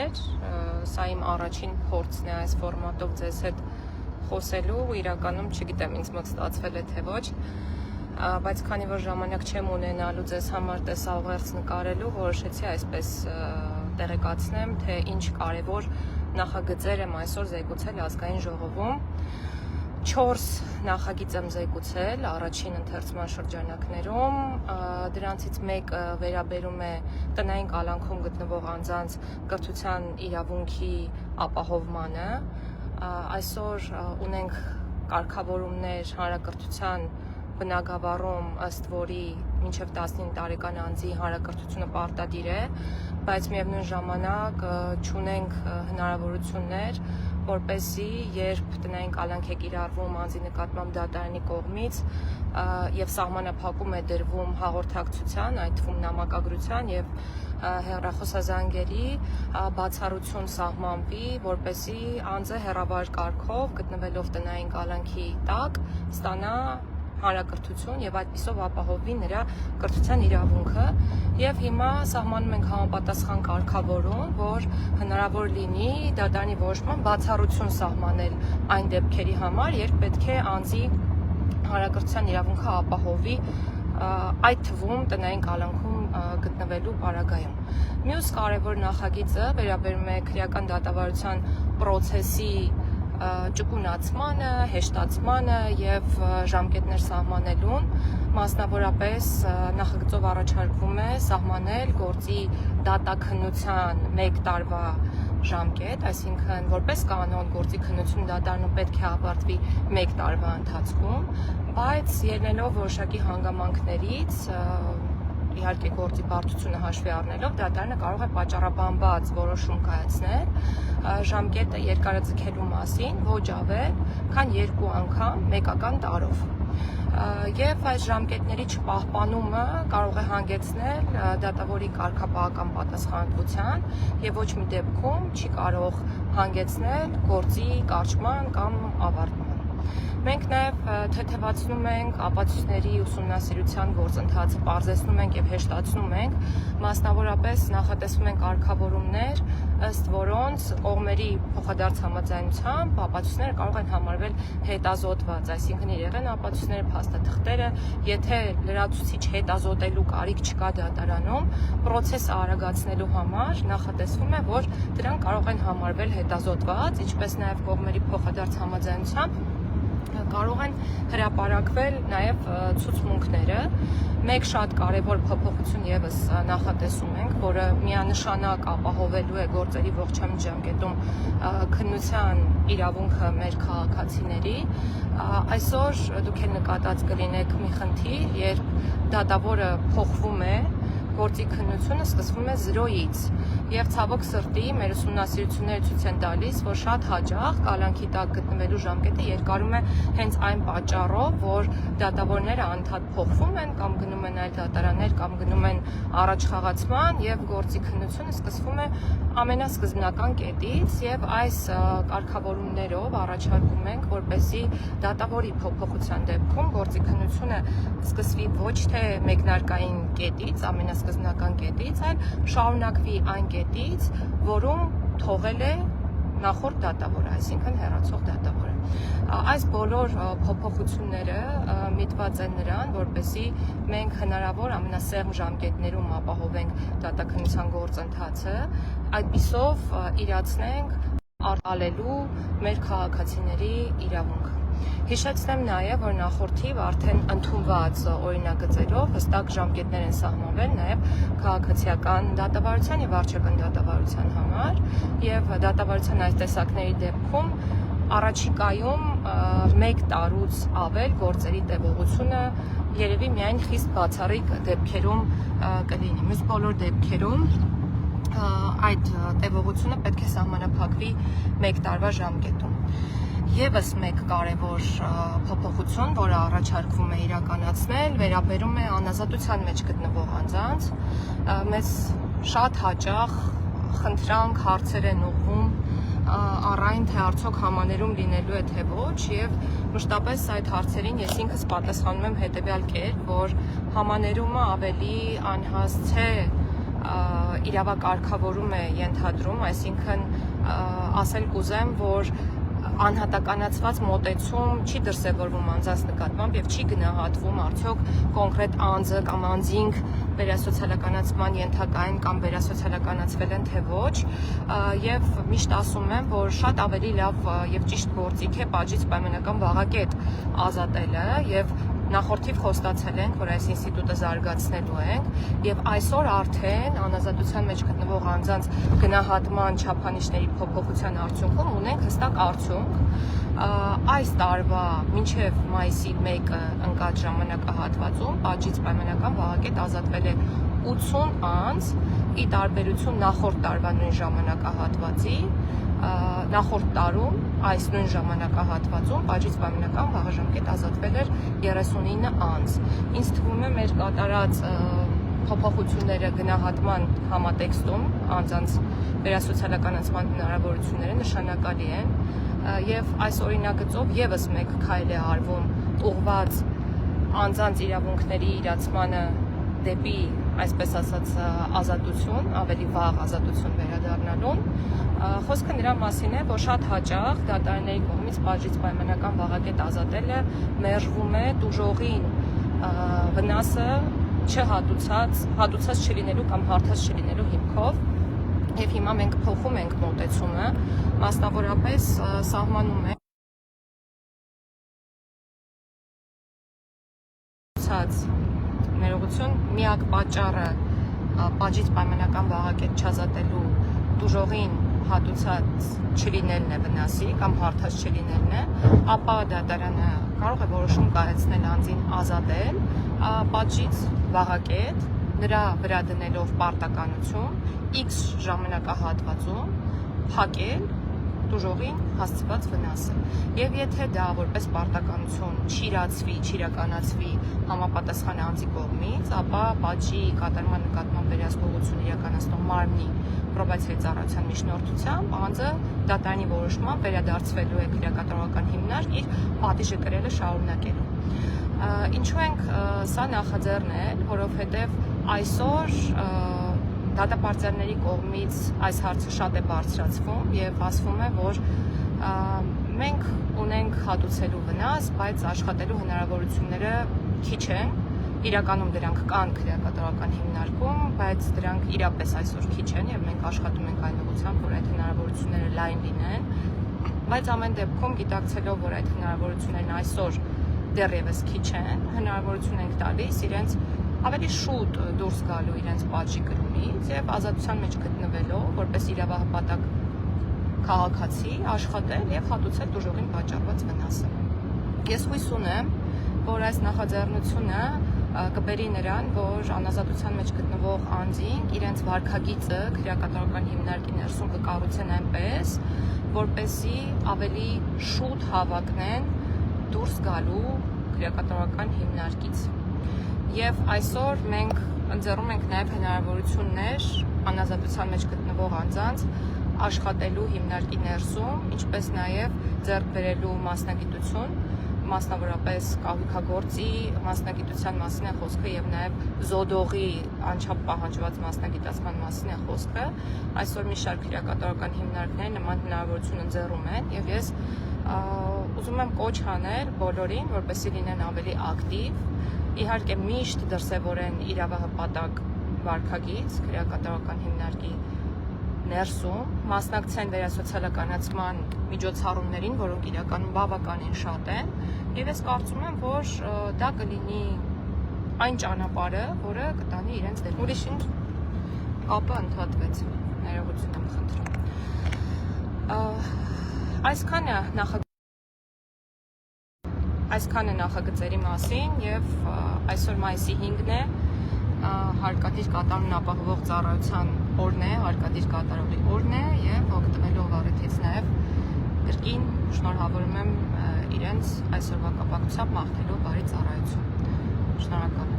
բարև, սա իմ առաջին փորձն է այս ֆորմատով ձեզ հետ խոսելու, իրականում չգիտեմ ինձ մոտ ստացվել է թե ոչ, բայց քանի որ ժամանակ չեմ ունենալու ձեզ համար տեսահաղերց նկարելու, որոշեցի այսպես տեղեկացնեմ, թե ինչ կարևոր նախագծեր եմ այսօր զեկուցել ազգային ժողովում։ 4 նախագիծ եմ զեկուցել առաջին ընթերցման շրջանակներում, դրանցից մեկը վերաբերում է տնային կալանքում գտնվող անձանց կրթության իրավունքի ապահովմանը։ Այսօր ունենք կարգավորումներ հանրակրթության բնագավառում, ըստ որի մինչև 15 տարեկան անձի հանրակրթությունը պարտադիր է, բայց միևնույն ժամանակ չունենք հնարավորություններ, որպեսզի երբ տնային կալանք է կիրառվում անձի նկատմամբ դատարանի կողմից եւ սահմանափակում է դրվում հաղորդակցության, այդ թվում նամակագրության եւ հեռախոսազանգերի բացառություն սահմանվի, որպեսզի անձը հեռավար կարգով գտնվելով տնային կալանքի տակ ստանա հանրակրթություն եւ այդպիսով ապահովվի նրա կրթության իրավունքը եւ հիմա սահմանում ենք համապատասխան կարգավորում, որ հնարավոր լինի դատարանի որոշման բացառություն սահմանել այն դեպքերի համար, երբ պետք է անձի հանրակրթության իրավունքը ապահովվի այդ թվում տնային կալանքում գտնվելու պարագայում։ Մյուս կարևոր նախագիծը վերաբերում է քրեական դատավարության պրոցեսի ճկունացմանը, հեշտացմանը եւ ժամկետներ սահմանելուն, մասնավորապես նախագծով առաջարկվում է սահմանել գործի դատաքննության 1 տարվա ժամկետ, այսինքն որպես կանոն գործի քննությունը դատարանում պետք է ավարտվի 1 տարվա ընթացքում, բայց ելնելով որոշակի հանգամանքներից իհարկե գործի բարդությունը հաշվի առնելով դատարանը կարող է պատճառաբանված որոշում կայացնել ժամկետը երկարաձգելու մասին ոչ ավել, քան 2 անգամ մեկական տարով։ Եվ այս ժամկետների չպահպանումը կարող է հանգեցնել դատավորի կարգապահական պատասխանատվության եւ ոչ մի դեպքում չի կարող հանգեցնել գործի կարճման կամ ավարտման։ Մենք նաև թեթևացնում ենք ապացույցների ուսումնասիրության գործընթացը, պարզեցնում ենք եւ հեշտացնում ենք, մասնավորապես նախատեսվում են կարգավորումներ, ըստ որոնց կողմերի փոխադարձ համաձայնությամբ ապացույցները կարող են համարվել հետազոտված, այսինքն եղեն ապացույցները, փաստաթղթերը, եթե լրացուցիչ հետազոտելու կարիք չկա դատարանում, պրոցեսը արագացնելու համար նախատեսվում է, որ դրանք կարող են համարվել հետազոտված, ինչպես նաև կողմերի փոխադարձ համաձայնությամբ կարող են հրապարակվել նաև ցուցմունքները։ Մեկ շատ կարևոր փոփոխություն եւս նախատեսում ենք, որը միանշանակ ապահովելու է գործերի ողջամիտ ժամկետում քննության իրավունքը մեր քաղաքացիների։ Այսօր դուք էլ նկատած կլինեք մի խնդիր, երբ դատավորը փոխվում է, գործի քննությունը սկսվում է 0-ից եւ ցավոք սրտի մեր ուսումնասիրությունները ցույց են տալիս, որ շատ հաճախ կալանքի տակ գտնվելու ժամկետը երկարում է հենց այն պատճառով, որ դատավորները անդադ փոխվում են կամ գնում են այլ դատարաններ կամ գնում են առաջխաղացման եւ գործի քննությունը սկսվում է ամենասկզբնական կետից եւ այս կարգավորումներով առաջարկում ենք, որպեսզի դատավորի փոփոխության դեպքում գործի քննությունը սկսվի ոչ թե մեկնարկային կետից, ամենասկզբնական կետից, այլ շարունակվի այն կետից, որում թողել է նախորդ դատավորը, այսինքն հեռացող դատավորը։ Այս բոլոր փոփոխությունները միտված են նրան, որպեսզի մենք հնարավոր ամենասեղմ ժամկետներում ապահովենք դատաքննության գործընթացը, այդպիսով իրացնենք արտահայտելու մեր քաղաքացիների իրավունքը։ Հիշեցնեմ նաև, որ նախորդիվ արդեն ընդունված օրինագծերով հստակ ժամկետներ են սահմանվել նաև քաղաքացիական դատավարության եւ վարչական դատավարության համար եւ դատավարության այս տեսակների դեպքում առաջիկայում 1 տարուց ավել գործերի տևողությունը երևի միայն խիստ բացառիկ դեպքերում կլինի։ Մյուս բոլոր դեպքերում այդ տևողությունը պետք է սահմանափակվի 1 տարվա ժամկետում։ Եվս մեկ կարևոր փոփոխություն, որը առաջարկվում է իրականացնել, վերաբերում է անազատության մեջ գտնվող անձանց։ Մեզ շատ հաճախ խնդրանք հարցեր են ուղղում առայն թե արդյոք համաներում լինելու է թե ոչ եւ մշտապես այդ հարցերին ես ինքս պատասխանում եմ հետեւյալ կերպ, որ համաներումը ավելի անհասցե իրավակարգավորում է ենթադրում, այսինքն ասել կուզեմ, որ անհատականացված մոտեցում չի դրսևորվում անձանց նկատմամբ եւ չի գնահատվում արդյոք կոնկրետ անձը կամ անձինք վերասոցիալականացման ենթակա են կամ վերասոցիալականացվել են թե ոչ եւ միշտ ասում եմ, որ շատ ավելի լավ եւ ճիշտ գործիք է պատժից պայմանական վաղակետ ազատելը եւ նախորդիվ խոստացել ենք, որ այս ինստիտուտը զարգացնելու ենք եւ այսօր արդեն անազատության մեջ գտնվող անձանց գնահատման չափանիշների փոփոխության արդյունքում ունենք հստակ արդյունք այս տարվա մինչև մայիսի 1-ը ընկած ժամանակահատվածում պատժից պայմանական վաղակետ ազատվել է 80 անձ ի տարբերություն նախորդ տարվա նույն ժամանակահատվածի նախորդ տարում այս նույն ժամանակահատվածում պատժից պայմանական վաղաժամկետ ազատվել էր 39 անձ։ Ինձ թվում է մեր կատարած փոփոխությունները գնահատման համատեքստում անձանց վերասոցիալականացման հնարավորությունները նշանակալի են եւ այս օրինագծով եւս մեկ քայլ է արվում ուղղված անձանց իրավունքների իրացմանը դեպի այսպես ասած ազատություն, ավելի վաղ ազատություն վերադառնալուն խոսքը նրա մասին է, որ շատ հաճախ դատարանների կողմից պատժից պայմանական վաղակետ ազատելը մերժվում է տուժողին վնասը հատուցած չլինելու կամ հարթած չլինելու հիմքով եւ հիմա մենք փոխում ենք մոտեցումը, մասնավորապես սահմանում ենք ներողություն, միակ պատճառը պատժից պայմանական վաղակետ չազատելու տուժողին հատուցած չլինելն է վնասի կամ հարթած չլինելն է, ապա դատարանը կարող է որոշում կայացնել անձին ազատել պատժից վաղակետ, նրա վրա դնելով պարտականություն X ժամանակահատվածում փակել տուժողին հասցված վնասը։ Եվ եթե դա որպես պարտականություն չիրականացվի համապատասխան անձի կողմից, ապա պատժի կատարման նկատմամբ վերահսկողություն իրականացնող մարմնի պրոբացիայի ծառայության միջնորդությամբ անձը դատարանի որոշմամբ վերադարձվելու է քրեակատարողական հիմնարկ իր պատիժը կրելը շարունակելու։ Ինչու ենք սա նախաձեռնել, որովհետև այսօր դատապարտյալների կողմից այս հարցը շատ է բարձրացվում եւ ասվում է, որ մենք ունենք հատուցելու վնաս, բայց աշխատելու հնարավորությունները քիչ են, իրականում դրանք կան քրեակատարողական հիմնարկում, բայց դրանք իրապես այսօր քիչ են եւ մենք աշխատում ենք այն ուղղությամբ, որ այդ հնարավորությունները լայն լինեն, բայց ամեն դեպքում գիտակցելով, որ այդ հնարավորություններն այսօր դեռևս քիչ են, հնարավորություն ենք տալիս իրենց ավելի շուտ դուրս գալու իրենց պատժի կրումից եւ ազատության մեջ գտնվելով որպես իրավահպատակ քաղաքացի աշխատել եւ հատուցել տուժողին պատճառված վնասը։ Ես հույս ունեմ, որ այս նախաձեռնությունը կբերի նրան, որ անազատության մեջ գտնվող անձինք իրենց վարքագիծը քրեակատարողական հիմնարկի ներսում կկառուցեն այնպես, որպեսզի ավելի շուտ հավակնեն դուրս գալու քրեակատարողական հիմնարկից։ Եվ այսօր մենք ընձեռում ենք նաև հնարավորություններ անազատության մեջ գտնվող անձանց աշխատելու հիմնարկի ներսում, ինչպես նաև ձեռք բերելու մասնագիտություն, մասնավորապես կահույքագործի մասնագիտության մասին է խոսքը եւ նաև զոդողի անչափ պահանջված մասնագիտացման մասին է խոսքը։ Այսօր մի շարք քրեակատարողական հիմնարկներ նման հնարավորություն ընձեռում են եւ ես ուզում եմ կոչ անել բոլորին, որպեսզի լինեն ավելի ակտիվ, իհարկե միշտ դրսևորեն իրավահպատակ վարքագիծ քրեակատարողական հիմնարկի ներսում, մասնակցեն վերասոցիալականացման միջոցառումներին, որոնք իրականում բավականին շատ են, եւ ես կարծում եմ, որ դա կլինի այն ճանապարհը, որը կտանի իրենց դեպի ուրիշ ինչ կապը ընդհատվեց, ներողություն եմ խնդրում։ Այսքանը նախագծերի մասին եւ այսօր մայիսի 5-ն է, հարկադիր կատարումն ապահովող ծառայության օրն է, հարկադիր կատարողի օրն է եւ օգտվելով առիթից նաեւ կրկին շնորհավորում եմ իրենց այսօրվա կապակցությամբ մաղթելով բարի ծառայություն։ Շնորհակալ եմ։